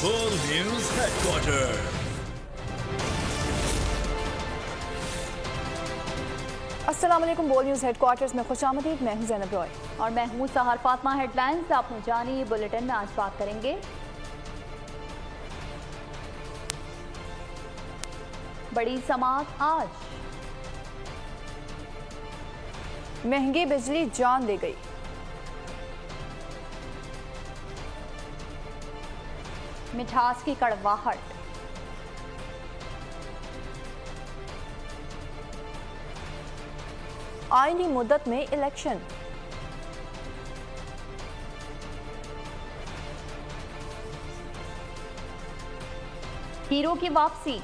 Full News Headquarters. अस्सलाम वालेकुम। बोल न्यूज़ हेडक्वार्टर्स में खुशामदीद। मैं हूं ज़ैनब रॉय और मैं हूं सहर फातिमा। हेडलाइंस आपने जानी। बुलेटिन में आज बात करेंगे बड़ी समाअत आज, महंगी बिजली जान ले गई, मिठास की कड़वाहट, आईनी मुद्दत में इलेक्शन, हीरो की वापसी,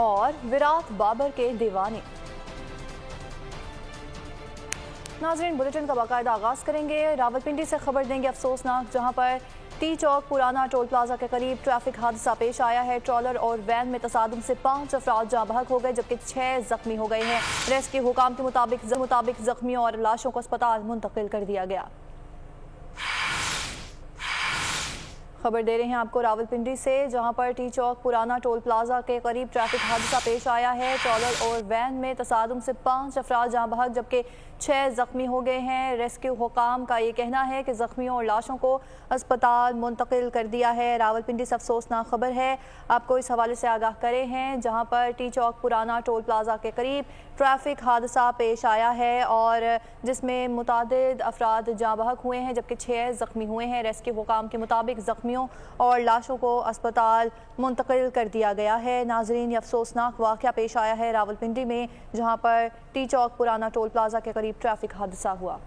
और विराट बाबर के दीवाने। नाज़रीन, बुलेटिन का बाकायदा आगाज करेंगे। रावलपिंडी से खबर देंगे अफसोसनाक, जहां पर टी चौक पुराना टोल प्लाजा के करीब ट्रैफिक हादसा पेश आया है। ट्रॉलर और वैन में तसादुम से 5 अफराद जाँ बहक हो गए, जबकि 6 जख्मी हो गए हैं। रेस्क्यू हुकाम के मुताबिक जख्मियों और लाशों को अस्पताल मुंतकिल कर दिया गया। खबर दे रहे हैं आपको रावलपिंडी से, जहां पर टी चौक पुराना टोल प्लाजा के करीब ट्रैफिक हादसा पेश आया है। ट्रॉलर और वैन में तसादुम से 5 अफराद जाँ बहक, जबकि 6 जख्मी हो गए हैं। रेस्क्यू हुकाम का ये कहना है कि जख्मियों और लाशों को अस्पताल मुंतकिल कर दिया है। रावलपिंडी से अफसोसनाक खबर है, आपको इस हवाले से आगाह करे हैं, जहां पर टी चौक पुराना टोल प्लाजा के करीब ट्रैफिक हादसा पेश आया है और जिसमें मुतादिद अफराद जाँ बहक हुए हैं, जबकि 6 जख्मी हुए हैं। रेस्क्यू हुकाम के मुताबिक जख्मियों और लाशों को अस्पताल मुंतकिल कर दिया गया है। नाजरीन, ये अफसोसनाक वाक़या पेश आया है रावलपिंडी में, जहां पर टी चौक पुराना टोल प्लाजा के करीब ट्रैफिक हादसा हुआ।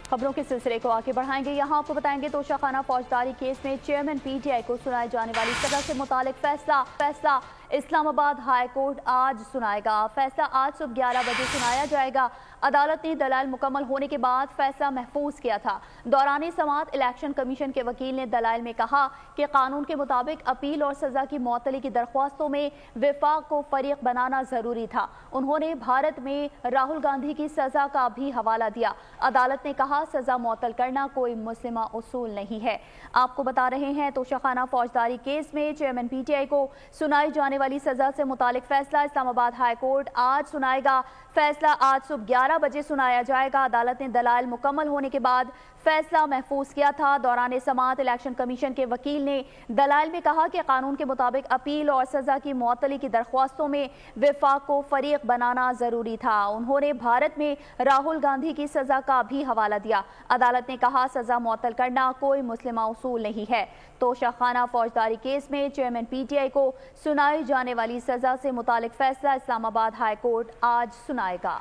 खबरों के सिलसिले को आगे बढ़ाएंगे। यहाँ आपको बताएंगे तोशाखाना फौजदारी केस में चेयरमैन पीटीआई को सुनाई जाने वाली सजा से मुतालिक फैसला इस्लामाबाद हाई कोर्ट आज सुनाएगा। फैसला आज सुबह 11 बजे सुनाया जाएगा। अदालत ने दलाल मुकम्मल होने के बाद फैसला महफूज किया था। दौरान समाअत इलेक्शन कमीशन के वकील ने दलाइल में कहा कि कानून के मुताबिक अपील और सजा की मुअत्तली की दरख्वास्तों में विफाक को फरीक बनाना जरूरी था। उन्होंने भारत में राहुल गांधी की सजा का भी हवाला दिया। अदालत ने कहा सजा मुअत्तल करना कोई मुस्लिमा उसूल नहीं है। आपको बता रहे हैं तोशाखाना फौजदारी केस में चेयरमैन पीटीआई को सुनाई जाने वाली सजा से मुतालिक फैसला इस्लामाबाद हाई कोर्ट आज सुनाएगा। फैसला आज सुबह 11 बजे सुनाया जाएगा। अदालत ने दलाइल मुकम्मल होने के बाद फैसला महफूज किया था। दौरान समाअत इलेक्शन कमीशन के वकील ने दलाइल में कहा कि कानून के मुताबिक अपील और सजा की मुअत्तली की दरख्वास्तों में विफाक को फरीक बनाना जरूरी था। उन्होंने भारत में राहुल गांधी की सजा का भी हवाला दिया। अदालत ने कहा सजा मुअत्तल करना कोई मुस्लिमा उसूल नहीं है। तोशाखाना फौजदारी केस में चेयरमैन पीटीआई को सुनाई जाने वाली सजा से मुतालिक फैसला इस्लामाबाद हाई कोर्ट आज सुनाएगा।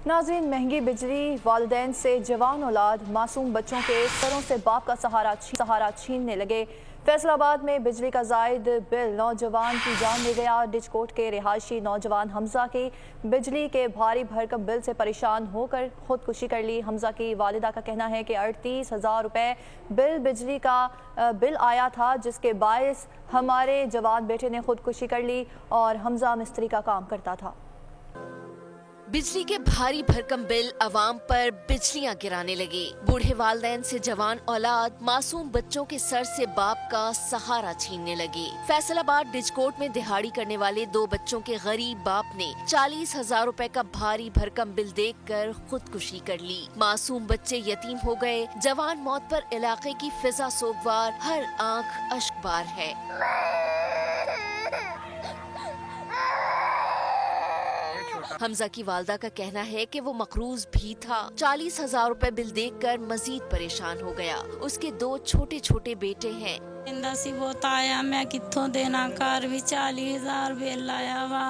नाज़रीन, महंगी बिजली, वालिदैन से जवान औलाद, मासूम बच्चों के सरों से बाप का सहारा छीनने लगे। फैसलाबाद में बिजली का जायद बिल नौजवान की जान ले गया। डिचकोट के रिहायशी नौजवान हमजा की बिजली के भारी भरकम बिल से परेशान होकर खुदकुशी कर ली। हमजा की वालिदा का कहना है कि 38,000 रुपये बिजली का बिल आया था, जिसके बायस हमारे जवान बेटे ने खुदकुशी कर ली और हमजा मिस्त्री का काम करता था। बिजली के भारी भरकम बिल अवाम पर बिजलियां गिराने लगे। बूढ़े वालिदैन से जवान औलाद, मासूम बच्चों के सर से बाप का सहारा छीनने लगे। फैसलाबाद डिचकोट में दिहाड़ी करने वाले 2 बच्चों के गरीब बाप ने 40,000 रुपए का भारी भरकम बिल देखकर खुदकुशी कर ली। मासूम बच्चे यतीम हो गए। जवान मौत पर इलाके की फिजा सोगवार, हर आंख अश्कबार है। हमजा की वालदा का कहना है कि वो मकरूज भी था। 40,000 रुपए बिल देखकर मजीद परेशान हो गया। उसके 2 छोटे छोटे बेटे हैं। इंदासी बहुत आया, मैं कित्थों देना घर भी 40,000 बिल आया वा।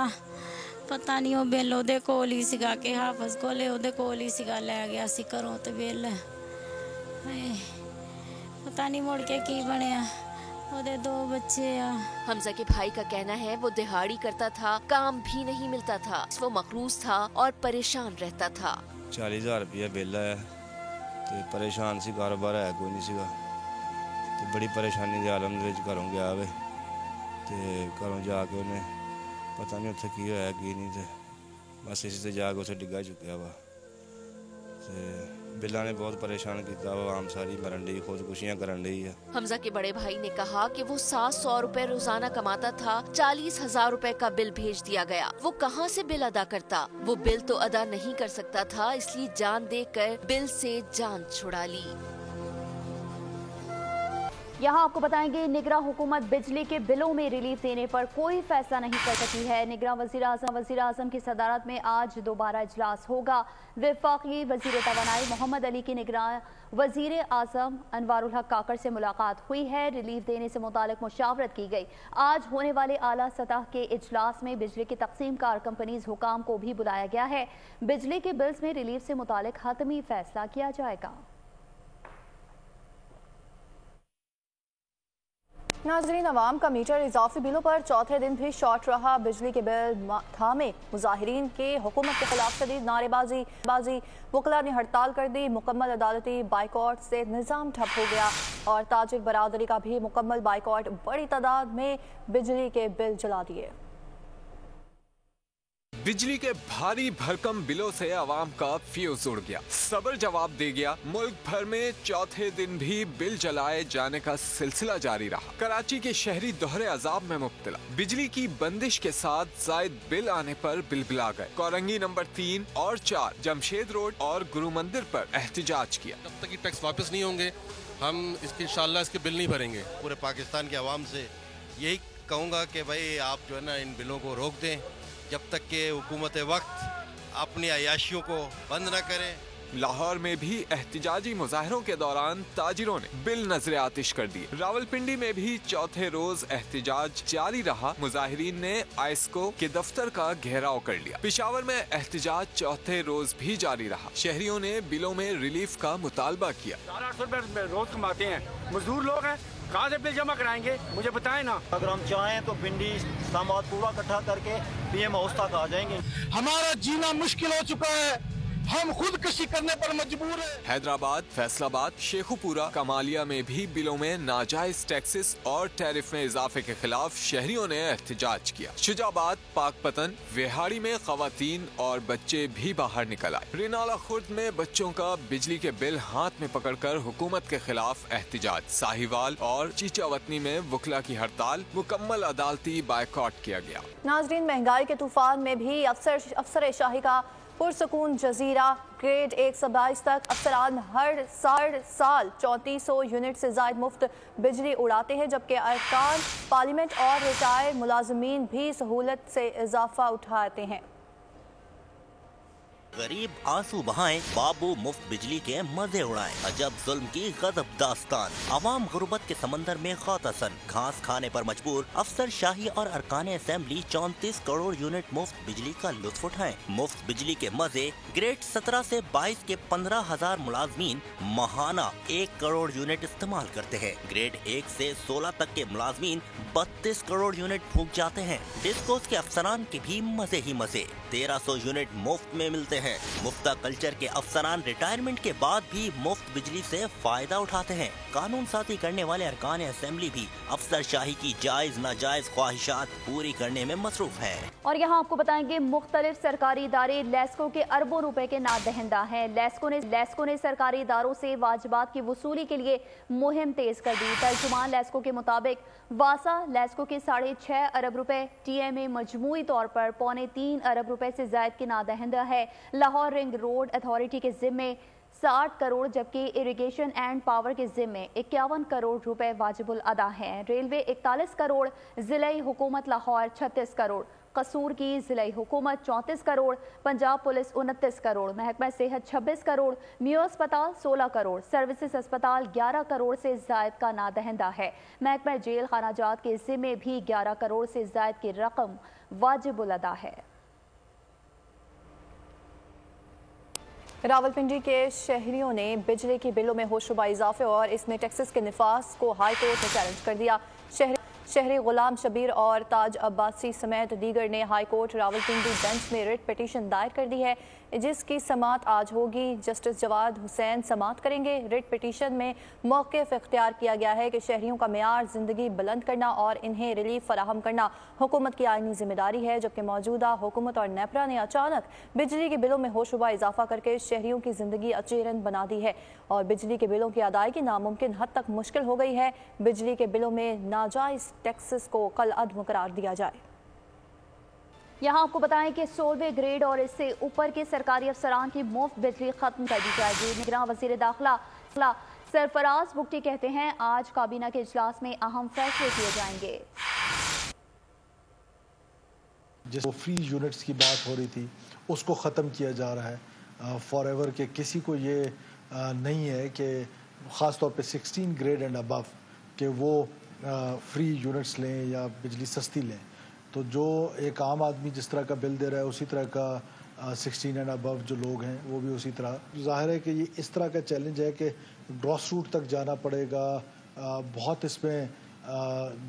पता नहीं वो बिल ओदे कोल ही सीगा कि हाफज कोले ओदे कोल ही सीगा, लै गया सी घरों ते बिल। पता नहीं मुड़ के की बनया। ओदे 2 बच्चे आ। हमजा के भाई का कहना है वो दिहाड़ी करता था, काम भी नहीं मिलता था। वो मकरूज था और परेशान रहता था। 40,000 रुपया बिल आया ते परेशान सी, कारोबार है कोई नहीं सीगा ते बड़ी परेशानी दे आलम दे विच घरों गया वे ते घरों जाके उन्हें پتہ نہیں اتنے کی ہوا کی نہیں، تو بس اسی سے جا کے اسے ڈگا چکیا وا۔ بلا نے بہت پریشان کیا، عوام ساری مرن ڈی، خودکشیاں کرن ڈی ہے۔ حمزہ کے بڑے بھائی نے کہا کہ وہ 700 روپے روزانہ کماتا تھا، 40,000 روپے کا بل بھیج دیا گیا، وہ کہاں سے بل ادا کرتا؟ وہ بل تو ادا نہیں کر سکتا تھا، اس لیے جان دے کر بل سے جان چھڑا لی۔ یہاں آپ کو بتائیں گے نگراں حکومت بجلی کے بلوں میں ریلیف دینے پر کوئی فیصلہ نہیں کر سکی ہے۔ نگراں وزیر اعظم کی صدارت میں آج دوبارہ اجلاس ہوگا۔ وفاقی وزیر توانائی محمد علی کی نگراں وزیر اعظم انوار الحق کاکڑ سے ملاقات ہوئی ہے، ریلیف دینے سے متعلق مشاورت کی گئی۔ آج ہونے والے اعلیٰ سطح کے اجلاس میں بجلی کی تقسیم کار کمپنیز حکام کو بھی بلایا گیا ہے۔ بجلی کے بلز میں ریلیف سے متعلق حتمی فیصلہ کیا جائے گا۔ ناظرین، عوام کا میٹر اضافی بلوں پر چوتھے دن بھی شارٹ رہا۔ بجلی کے بل تھامے مظاہرین کے حکومت کے خلاف شدید نعرے بازی، وکلاء نے ہڑتال کر دی، مکمل عدالتی بائیکاٹ سے نظام ٹھپ ہو گیا اور تاجر برادری کا بھی مکمل بائیکاٹ، بڑی تعداد میں بجلی کے بل جلا دیے۔ بجلی کے بھاری بھرکم بلوں سے عوام کا فیوز اڑ گیا، صبر جواب دے گیا۔ ملک بھر میں چوتھے دن بھی بل جلائے جانے کا سلسلہ جاری رہا۔ کراچی کے شہری دوہرے عذاب میں مبتلا، بجلی کی بندش کے ساتھ زائد بل آنے پر بلبلا گئے۔ کورنگی نمبر 3 اور 4 جمشید روڈ اور گرو مندر پر احتجاج کیا۔ جب تک یہ ٹیکس واپس نہیں ہوں گے ہم انشاءاللہ اس کے بل نہیں بھریں گے۔ پورے پاکستان کے عوام سے یہی کہوں گا کہ بھائی آپ جو ہے نا ان بلوں کو روک دیں جب تک کہ حکومت وقت اپنی عیاشیوں کو بند نہ کرے۔ لاہور میں بھی احتجاجی مظاہروں کے دوران تاجروں نے بل نظر آتش کر دیے۔ راولپنڈی میں بھی چوتھے روز احتجاج جاری رہا، مظاہرین نے آئسکو کے دفتر کا گھیراؤ کر لیا۔ پشاور میں احتجاج چوتھے روز بھی جاری رہا، شہریوں نے بلوں میں ریلیف کا مطالبہ کیا۔ 800 روپے روز کماتے ہیں، مزدور لوگ ہیں، کہاں سے بل جمع کرائیں گے؟ مجھے بتائیں نا۔ اگر ہم چاہیں تو پنڈی ساماد پورا اکٹھا کر کے پی ایم ہاؤس تک آ جائیں گے۔ ہمارا جینا مشکل ہو چکا ہے، ہم خودکشی کرنے پر مجبور ہیں۔ حیدرآباد، فیصل آباد، شیخوپورہ، کمالیہ میں بھی بلوں میں ناجائز ٹیکسز اور ٹیرف میں اضافے کے خلاف شہریوں نے احتجاج کیا۔ شجاعت، پاک پتن، وہاڑی میں خواتین اور بچے بھی باہر نکل آئے۔ رینالہ خرد میں بچوں کا بجلی کے بل ہاتھ میں پکڑ کر حکومت کے خلاف احتجاج۔ ساہیوال اور چیچا وطنی میں وکلاء کی ہڑتال، مکمل عدالتی بائیکاٹ کیا گیا۔ ناظرین، مہنگائی کے طوفان میں بھی افسر شاہی کا پرسکون جزیرہ، گریڈ 1 سے 22 تک افسران ہر سال 3400 یونٹ سے زائد مفت بجلی اڑاتے ہیں، جبکہ ارکان پارلیمنٹ اور ریٹائر ملازمین بھی سہولت سے اضافہ اٹھاتے ہیں۔ غریب آنسو بہائیں، بابو مفت بجلی کے مزے اڑائیں، عجب ظلم کی غضب داستان۔ عوام غربت کے سمندر میں غوطہ گھاس کھانے پر مجبور، افسر شاہی اور ارکان اسمبلی 34 کروڑ یونٹ مفت بجلی کا لطف اٹھائیں۔ مفت بجلی کے مزے، گریڈ 17 سے 22 کے 15,000 ملازمین ماہانہ 1 کروڑ یونٹ استعمال کرتے ہیں۔ گریڈ 1 سے 16 تک کے ملازمین 32 کروڑ یونٹ پھونک جاتے ہیں۔ ڈسکوز کے افسران کے بھی مزے ہی مزے، 1300 یونٹ مفت میں ملتے ہیں۔ مفتہ کلچر کے افسران ریٹائرمنٹ کے بعد بھی مفت بجلی سے فائدہ اٹھاتے ہیں۔ قانون سازی کرنے والے ارکان اسمبلی بھی افسر شاہی کی جائز ناجائز خواہشات پوری کرنے میں مصروف ہیں۔ اور یہاں آپ کو بتائیں گے مختلف سرکاری ادارے لیسکو کے اربوں روپے کے نادہندہ ہیں۔ لیسکو نے سرکاری اداروں سے واجبات کی وصولی کے لیے مہم تیز کر دی۔ ترجمان لیسکو کے مطابق واسا لیسکو کے 6.5 ارب روپے، ٹی ایم اے مجموعی طور پر 3.25 ارب روپے سے زائد کے نادہندہ ہے۔ لاہور رنگ روڈ اتھارٹی کے ذمے 60 کروڑ جبکہ اریگیشن اینڈ پاور کے ذمے 51 کروڑ روپے واجب الادا ہیں۔ ریلوے 41 کروڑ، ضلعی حکومت لاہور 36 کروڑ، قصور کی ضلعی حکومت 34 کروڑ، پنجاب پولیس 29 کروڑ، محکمہ صحت 26 کروڑ، میو اسپتال 16 کروڑ، سروسز اسپتال 11 کروڑ سے زائد کا نادہندہ ہے۔ محکمہ جیل خانہ جات کے ذمے بھی 11 کروڑ سے زائد کی رقم واجب الادا ہے۔ راولپنڈی کے شہریوں نے بجلی کے بلوں میں ہوشربا اضافے اور اس میں ٹیکسز کے نفاذ کو ہائی کورٹ نے چیلنج کر دیا۔ شہری غلام شبیر اور تاج عباسی سمیت دیگر نے ہائی کورٹ راولپنڈی بینچ میں ریٹ پٹیشن دائر کر دی ہے، جس کی سماعت آج ہوگی۔ جسٹس جواد حسین سماعت کریں گے۔ ریٹ پٹیشن میں موقف اختیار کیا گیا ہے کہ شہریوں کا معیار زندگی بلند کرنا اور انہیں ریلیف فراہم کرنا حکومت کی آئینی ذمہ داری ہے، جبکہ موجودہ حکومت اور نیپرا نے اچانک بجلی کے بلوں میں ہوشربا اضافہ کر کے شہریوں کی زندگی اچیرن بنا دی ہے اور بجلی کے بلوں کی ادائیگی ناممکن حد تک مشکل ہو گئی ہے۔ بجلی کے بلوں میں ناجائز ٹیکسز کو کالعدم قرار دیا جائے۔ یہاں آپ کو بتائیں کہ 16ویں گریڈ اور اس سے اوپر کے سرکاری افسران کی مفت بجلی ختم کر دی جائے گی۔ نگراں وزیر داخلہ سرفراز بگٹی کہتے ہیں آج کابینہ کے اجلاس میں اہم فیصلے کیے جائیں گے۔ جس کو فری یونٹس کی بات ہو رہی تھی اس کو ختم کیا جا رہا ہے فار ایور، کہ کسی کو یہ نہیں ہے کہ خاص طور پہ 16 گریڈ اینڈ ابو کہ وہ فری یونٹس لیں یا بجلی سستی لیں۔ تو جو ایک عام آدمی جس طرح کا بل دے رہا ہے اسی طرح کا 16 اینڈ ابو جو لوگ ہیں وہ بھی اسی طرح۔ ظاہر ہے کہ یہ اس طرح کا چیلنج ہے کہ گراس روٹ تک جانا پڑے گا، بہت اس میں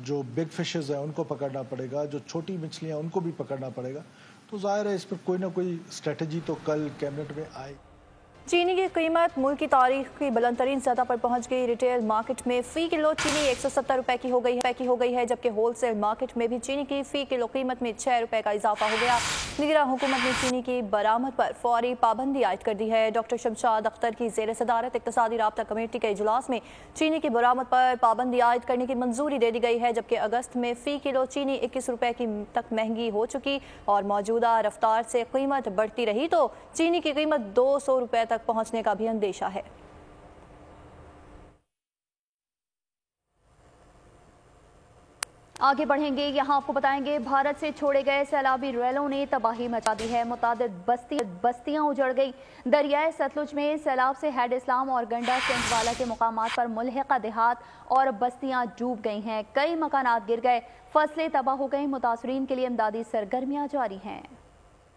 جو بگ فشز ہیں ان کو پکڑنا پڑے گا، جو چھوٹی مچھلیاں ان کو بھی پکڑنا پڑے گا۔ تو ظاہر ہے اس پر کوئی نہ کوئی اسٹریٹجی تو کل کیبنٹ میں آئے۔ چینی کی قیمت ملک کی تاریخ کی بلند ترین سطح پر پہنچ گئی۔ ریٹیل مارکیٹ میں فی کلو چینی 170 روپے کی ہو گئی ہے، جبکہ ہول سیل مارکیٹ میں بھی چینی کی فی کلو قیمت میں 6 روپے کا اضافہ ہو گیا۔ نگراں حکومت نے چینی کی برآمد پر فوری پابندی عائد کر دی ہے۔ ڈاکٹر شمشاد اختر کی زیر صدارت اقتصادی رابطہ کمیٹی کے اجلاس میں چینی کی برآمد پر پابندی عائد کرنے کی منظوری دے دی گئی ہے، جبکہ اگست میں فی کلو چینی 21 روپے کی تک مہنگی ہو چکی اور موجودہ رفتار سے قیمت بڑھتی رہی تو چینی کی قیمت 200 روپے تک پہنچنے کا بھی اندیشہ ہے۔ آگے بڑھیں گے، یہاں آپ کو بتائیں گے بھارت سے چھوڑے گئے سیلابی ریلوں نے تباہی مچا دی ہے، متعدد بستیاں اجڑ گئی۔ دریائے ستلج میں سیلاب سے ہیڈ اسلام اور گنڈا سنگھ والا کے مقامات پر ملحقہ دیہات اور بستیاں ڈوب گئی ہیں، کئی مکانات گر گئے، فصلیں تباہ ہو گئیں، متاثرین کے لیے امدادی سرگرمیاں جاری ہیں۔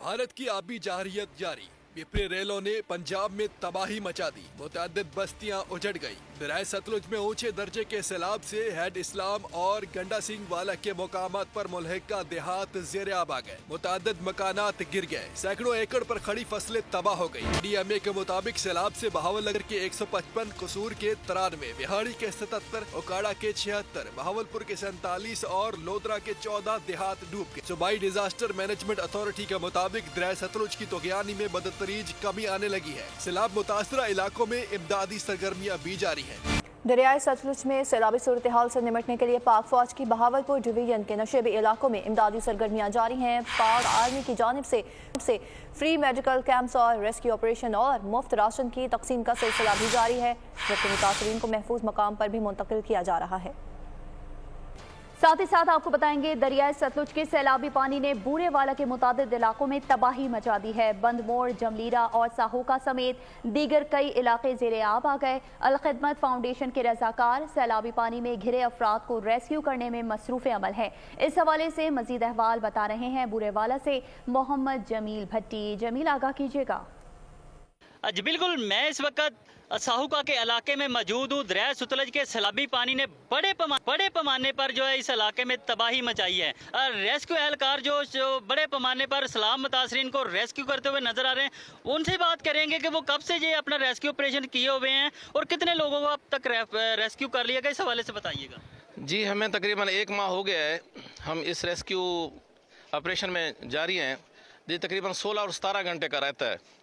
بھارت کی آبی جارحیت جاری، پپری ریلوں نے پنجاب میں تباہی مچا دی، متعدد بستیاں اجڑ گئی۔ دریائے ستلج میں اونچے درجے کے سیلاب سے ہیڈ اسلام اور گنڈا سنگھ والا کے مقامات پر ملحقہ دیہات زیر آب آ گئے، متعدد مکانات گر گئے، سینکڑوں ایکڑ پر کھڑی فصلیں تباہ ہو گئی۔ ڈی ایم اے کے مطابق سیلاب سے بہاول نگر کے 155، قصور کے 93، بہاڑی کے 77، اوکاڑا کے 76، بہاول پور کے 47 اور لودرا کے 14 دیہات ڈوب گئے۔ صوبائی ڈیزاسٹر مینجمنٹ اتھارٹی کے مطابق دریائے ستلج کی طغیانی میں بدتدریج کمی آنے لگی ہے، سیلاب متاثرہ علاقوں میں امدادی سرگرمیاں بھی جاری ہیں۔ دریائے ستلج میں سیلابی صورتحال سے نمٹنے کے لیے پاک فوج کی بہاولپور ڈویژن کے نشیبی علاقوں میں امدادی سرگرمیاں جاری ہیں۔ پاک آرمی کی جانب سے فری میڈیکل کیمپس اور ریسکیو آپریشن اور مفت راشن کی تقسیم کا سلسلہ بھی جاری ہے، جبکہ متاثرین کو محفوظ مقام پر بھی منتقل کیا جا رہا ہے۔ ساتھ ہی ساتھ آپ کو بتائیں گے دریائے ستلج کے سیلابی پانی نے بورے والا کے متعدد علاقوں میں تباہی مچا دی ہے، بند موڑ، جملیرا اور ساہوکا سمیت دیگر کئی علاقے زیر آب آ گئے۔ الخدمت فاؤنڈیشن کے رضاکار سیلابی پانی میں گھرے افراد کو ریسکیو کرنے میں مصروف عمل ہیں۔ اس حوالے سے مزید احوال بتا رہے ہیں بورے والا سے محمد جمیل بھٹی۔ جمیل آگاہ کیجیے گا۔ جی بالکل، میں اس وقت ساہوکا کے علاقے میں موجود ہوں۔ دریائے ستلج کے سیلابی پانی نے بڑے پیمانے پر جو ہے اس علاقے میں تباہی مچائی ہے۔ ریسکیو اہلکار جو بڑے پیمانے پر سیلاب متاثرین کو ریسکیو کرتے ہوئے نظر آ رہے ہیں، ان سے بات کریں گے کہ وہ کب سے یہ اپنا ریسکیو آپریشن کیے ہوئے ہیں اور کتنے لوگوں کو اب تک ریسکیو کر لیا گیا، اس حوالے سے بتائیے گا۔ جی ہمیں تقریباً 1 ماہ ہو گیا ہے، ہم اس ریسکیو آپریشن میں جاری ہیں۔ یہ تقریباً 16 اور 17 گھنٹے کا رہتا ہے،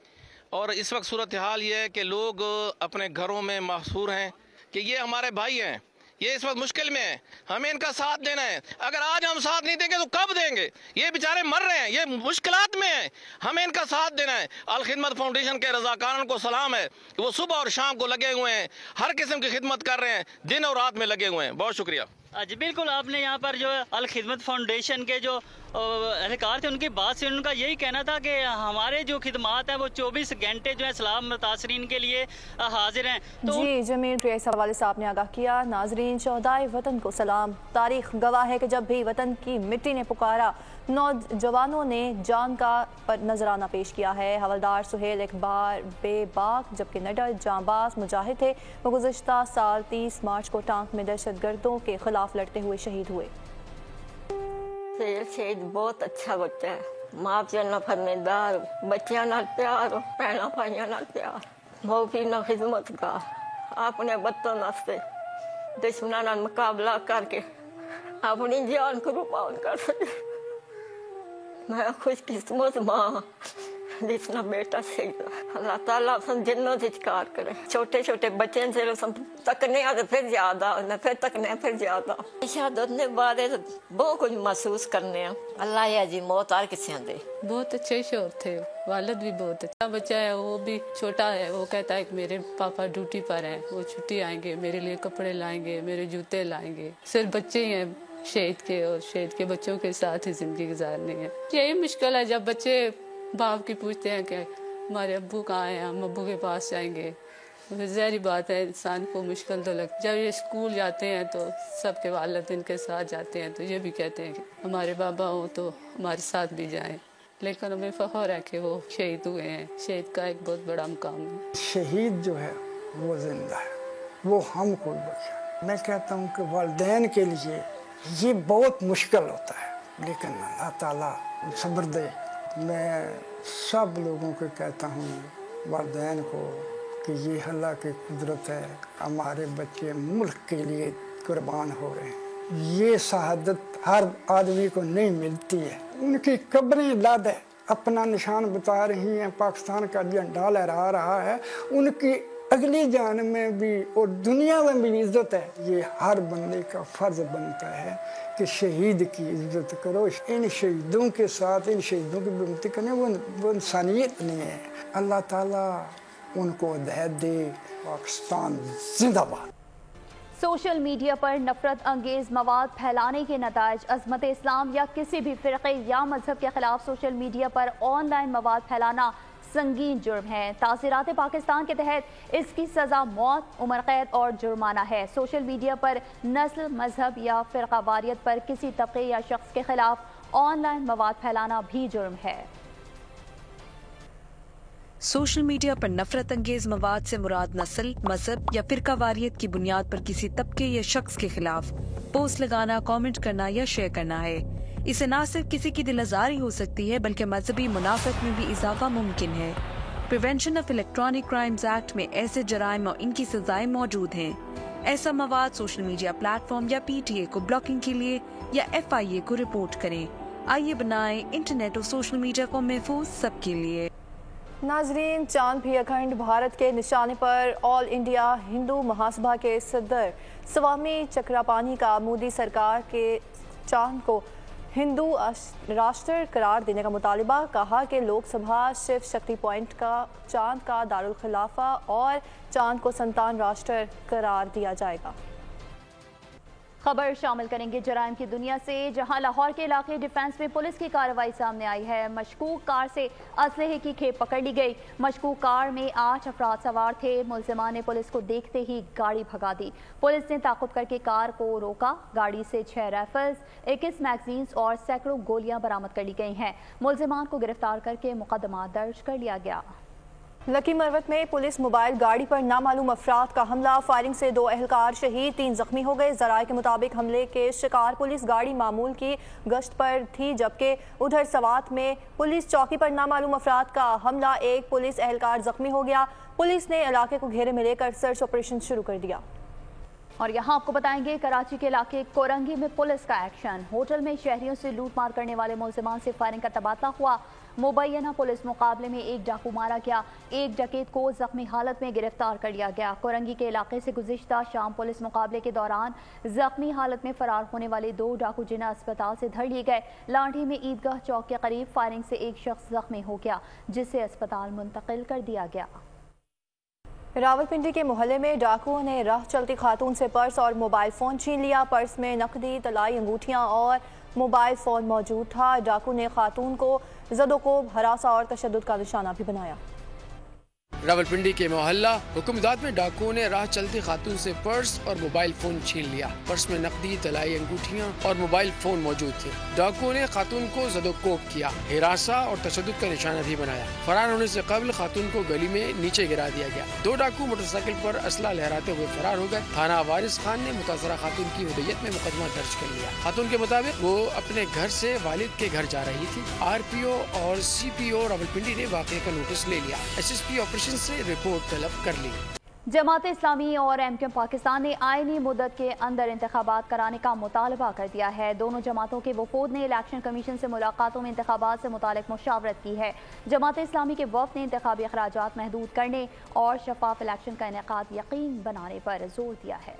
اور اس وقت صورتحال یہ ہے کہ لوگ اپنے گھروں میں محصور ہیں، کہ یہ ہمارے بھائی ہیں، یہ اس وقت مشکل میں ہیں، ہمیں ان کا ساتھ دینا ہے۔ اگر آج ہم ساتھ نہیں دیں گے تو کب دیں گے؟ یہ بیچارے مر رہے ہیں، یہ مشکلات میں ہیں، ہمیں ان کا ساتھ دینا ہے۔ الخدمت فاؤنڈیشن کے رضاکاروں کو سلام ہے کہ وہ صبح اور شام کو لگے ہوئے ہیں، ہر قسم کی خدمت کر رہے ہیں، دن اور رات میں لگے ہوئے ہیں۔ بہت شکریہ۔ جی بالکل، آپ نے یہاں پر جو الخدمت فاؤنڈیشن کے جو اہلکار تھے ان کی بات سے ان کا یہی کہنا تھا کہ ہمارے جو خدمات ہیں وہ 24 گھنٹے جو ہے سیلاب متاثرین کے لیے حاضر ہیں۔ جی جمیل، اس حوالے سے آپ نے آگاہ کیا۔ ناظرین، شہدائے وطن کو سلام۔ تاریخ گواہ ہے کہ جب بھی وطن کی مٹی نے پکارا، نوجوانوں نے جان کا نذرانہ پیش کیا ہے۔ حوالدار سہیل اقبال بے باک جبکہ نڈر جاں باز مجاہد تھے، وہ گزشتہ سال 30 مارچ کو ٹانک میں دہشت گردوں کے خلاف لڑتے ہوئے شہید ہوئے۔ शहीद बहुत अच्छा बच्चा है, माँ पिया ना फरमेदार, बच्चियां नाल प्यार, भैन भाइयों नाल प्यार, माँ पिया ना खिदमतगार, अपने बच्चों वास्ते दुश्मनों नाल मुकाबला करके अपनी जान को कुर्बान कर सके। मैं खुशकिस्मत माँ जिसना बेटा शहीद है। अल्लाह ताला सब जिन्नों से चिकार करे। छोटे छोटे बच्चे से तकने आते फिर ज्यादा, फिर तकने फिर ज्यादा। शहादत ने बारे बहुत कुछ महसूस करने हैं। अल्लाह या जी मौत आर किसी दे। बहुत अच्छे शोर थे, वालिद भी बहुत अच्छा बच्चा है, वो भी छोटा है। वो कहता है कि मेरे पापा ड्यूटी पर हैं, वो छुट्टी आएंगे, मेरे लिए कपड़े लाएंगे, मेरे जूते लाएंगे। सिर्फ बच्चे ही हैं शहीद के, और शहीद के बच्चों के साथ ही जिंदगी गुजारनी है। यही मुश्किल है जब बच्चे बाप की पूछते हैं कि हमारे अब्बू कहाँ हैं, हम अब्बू के पास जाएंगे। ज़ाहिर बात है इंसान को मुश्किल तो लगती। जब ये स्कूल जाते हैं तो सबके वालिद इनके साथ जाते हैं, तो ये भी कहते हैं कि हमारे बाबा हो तो हमारे साथ भी जाएं। लेकिन हमें फ़ख्र है कि वो शहीद हुए हैं। शहीद का एक बहुत बड़ा मुकाम है। शहीद जो है वो जिंदा है, वो हमको बचा। मैं कहता हूँ कि वालिदैन के लिए ये बहुत मुश्किल होता है, लेकिन अल्लाह ताला सब्र दे। मैं सब लोगों को कहता हूँ, वालिदैन को, कि ये अल्लाह की कुदरत है, हमारे बच्चे मुल्क के लिए कुर्बान हो रहे हैं। ये शहादत हर आदमी को नहीं मिलती है। उनकी कब्रें लाद है, अपना निशान बता रही हैं, पाकिस्तान का झंडा लहरा रहा है। उनकी अगली जान में भी और दुनिया में भी इज्जत है। ये हर बंदे का फर्ज बनता है कि शहीद की इज्जत करो। इन शहीदों के साथ इन शहीदों की विनती करने वो इंसानियत नहीं है। अल्लाह ताला उनको हिदायत दे। पाकिस्तान जिंदाबाद। सोशल मीडिया पर नफरत अंगेज मवाद फैलाने के नताइज अज़मत इस्लाम या किसी भी फ़िरक़े या मजहब के खिलाफ सोशल मीडिया पर ऑनलाइन मवाद फैलाना संगीन जुर्म है। तासीरात पाकिस्तान के तहत इसकी सज़ा मौत, उम्र कैद और जुर्माना है। सोशल मीडिया पर नस्ल, मजहब या फ़िरक़ा वारियत पर किसी तबके या शख्स के खिलाफ ऑनलाइन मवाद फैलाना भी जुर्म है। सोशल मीडिया पर नफरत अंगेज मवाद से मुराद नस्ल, मजहब या फिरका वारियत की बुनियाद पर किसी तबके या शख्स के खिलाफ पोस्ट लगाना, कमेंट करना या शेयर करना है। इससे न सिर्फ किसी की दिल आज़ारी हो सकती है बल्कि मजहबी मुनाफत में भी इजाफा मुमकिन है। Prevention of electronic crimes act में ऐसे जराइम और इनकी सजाएं मौजूद हैं। ऐसा मवाद सोशल मीडिया प्लेटफॉर्म या PTA को ब्लॉकिंग के लिए या FIA को रिपोर्ट करें। आइए बनाएं इंटरनेट और सोशल मीडिया को महफूज सबके लिए। नाजरीन, चांद भी अखंड भारत के निशाने पर ऑल इंडिया हिंदू महासभा के सदर स्वामी चक्रापानी का मोदी सरकार के चांद को हिंदू राष्ट्र करार देने का मुतालिबा। कहा कि लोकसभा शिव शक्ति पॉइंट का चांद का दारुल खिलाफा और चांद को संतान राष्ट्र करार दिया जाएगा। खबर शामिल करेंगे जराइम की दुनिया से, जहां लाहौर के इलाके डिफेंस में पुलिस की कार्रवाई सामने आई है। मशकूक कार से असलहे की खेप पकड़ ली गई। मशकूक कार में 8 अफराद सवार थे। मुलजिमान ने पुलिस को देखते ही गाड़ी भगा दी। पुलिस ने ताक़ुब करके कार को रोका। गाड़ी से 6 राइफल्स, 21 मैगजीन्स और सैकड़ों गोलियां बरामद कर ली गई हैं। मुलजिमान को गिरफ्तार करके मुकदमा दर्ज कर लिया गया। लकी मरवत में पुलिस मोबाइल गाड़ी पर नामालूम अफराद का हमला। फायरिंग से 2 एहलकार शहीद, 3 जख्मी हो गए। जराये के मुताबिक हमले के शिकार पुलिस गाड़ी मामूल की गश्त पर थी, जबकि उधर सवात में पुलिस चौकी पर नामालूम अफराद का हमला। एक पुलिस एहलकार जख्मी हो गया। पुलिस ने इलाके को घेरे में लेकर सर्च ऑपरेशन शुरू कर दिया। और यहाँ आपको बताएंगे कराची के इलाके कोरंगी में पुलिस का एक्शन। होटल में शहरियों से लूटमार करने वाले मुलजिमान से फायरिंग का तबादला हुआ। मुबैना पुलिस मुकाबले में एक डाकू मारा गया। एक डकैत को जख्मी हालत में गिरफ्तार कर लिया गया। कोरंगी के इलाके से गुज़िश्ता शाम पुलिस मुकाबले के दौरान जख्मी हालत में फरार होने वाले 2 डाकू जिन्हें अस्पताल से धर लिए गए। लाठी में ईदगाह चौक के करीब फायरिंग से एक शख्स जख्मी हो गया, जिसे अस्पताल मुंतकिल कर दिया गया। रावलपिंडी के मोहल्ले में डाकुओं ने राह चलती खातून से पर्स और मोबाइल फ़ोन छीन लिया। पर्स में नकदी, तलाई अंगूठियां और मोबाइल फ़ोन मौजूद था। डाकू ने खातून को ज़दोकोब, हरासा और तशद्दुद का निशाना भी बनाया। रावलपिंडी के मोहल्ला हुक्मदाद में डाकुओं ने राह चलती खातून से पर्स और मोबाइल फोन छीन लिया। पर्स में नकदी, तलाई अंगूठियाँ और मोबाइल फोन मौजूद थे। डाकुओं ने खातून को ज़दोकोब किया, हिरासा और तशद्दुद का निशाना भी बनाया। फरार होने से कबल खातून को गली में नीचे गिरा दिया गया। 2 डाकू मोटरसाइकिल पर असला लहराते हुए फरार हो गए। थाना वारिस खान ने मुतासरा खातून की हुदैयत में मुकदमा दर्ज कर लिया। खातून के मुताबिक वो अपने घर से वालिद के घर जा रही थी। RPO और CPO रावलपिंडी ने वाक़े का नोटिस ले लिया। SSP ऑपरेशन से रिपोर्ट तलब कर ली। जमात इस्लामी और MQM पाकिस्तान ने आईनी मुद्दत के अंदर इंतखाबात कराने का मुतालबा कर दिया है। दोनों जमातों के वफूद ने इलेक्शन कमीशन से मुलाकातों में इंतखाबात से मुतालिक मुशावरत की है। जमात इस्लामी के वफ़द ने इंतखाबी अखराजात महदूद करने और शफाफ इलेक्शन का इनेकाद यकीन बनाने पर जोर दिया है।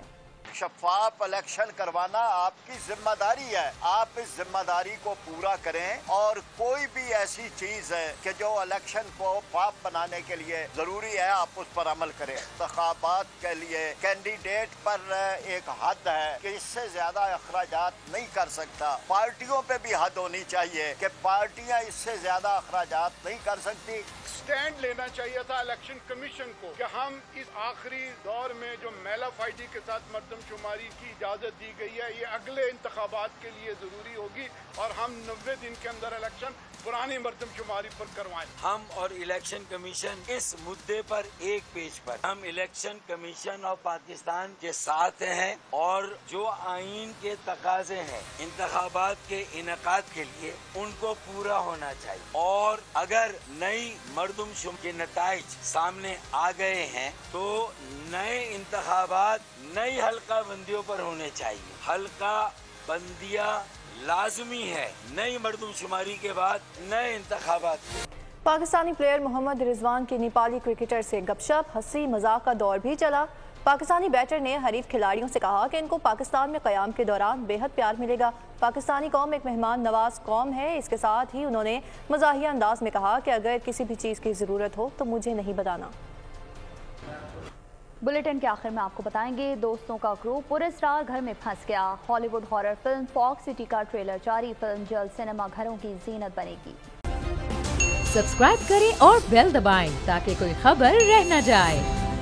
शफाफ इलेक्शन करवाना आपकी जिम्मेदारी है, आप इस जिम्मेदारी को पूरा करें और कोई भी ऐसी चीज है कि जो इलेक्शन को पाप बनाने के लिए जरूरी है आप उस पर अमल करें। इंतखाबात के लिए कैंडिडेट पर एक हद है कि इससे ज्यादा अखराजात नहीं कर सकता। पार्टियों पे भी हद होनी चाहिए कि पार्टियां इससे ज्यादा अखराजात नहीं कर सकती। स्टैंड लेना चाहिए था इलेक्शन कमीशन को कि हम इस आखिरी दौर में जो मेलाफाइडी के साथ मर्दमशुमारी की इजाजत दी गई है ये अगले इंतखाबात के लिए जरूरी होगी और हम 90 दिन के अंदर इलेक्शन पुरानी मर्दमशुमारी पर करवाएं। हम और इलेक्शन कमीशन इस मुद्दे पर एक पेज पर हम इलेक्शन कमीशन ऑफ पाकिस्तान के साथ हैं और जो आईन के तकाजे हैं इंतखाबात के इनेकाद के लिए उनको पूरा होना चाहिए और अगर नई मर्दमशुमारी के नताइज सामने आ गए हैं तो नए इंतखाबात नई हल्का बंदियों पर होने चाहिए। हल्का बंदियां लाजमी है नई मर्दमशुमारी के बाद नए इंतखाबात। पाकिस्तानी प्लेयर मोहम्मद रिजवान की नेपाली क्रिकेटर से गपशप, हंसी मजाक का दौर भी चला। पाकिस्तानी बैटर ने हरीफ खिलाड़ियों से कहा कि इनको पाकिस्तान में क़याम के दौरान बेहद प्यार मिलेगा। पाकिस्तानी कौम एक मेहमान नवाज कौम है। इसके साथ ही उन्होंने मज़ाहिया अंदाज में कहा कि अगर किसी भी चीज़ की ज़रूरत हो तो मुझे नहीं बताना। बुलेटिन के आखिर में आपको बताएंगे दोस्तों का ग्रुप पुरस्कार घर में फंस गया। Hollywood horror film Fox City का ट्रेलर जारी। फिल्म जल्द सिनेमा घरों की जीनत बनेगी। सब्सक्राइब करें और बेल दबाएं ताकि कोई खबर रह न जाए।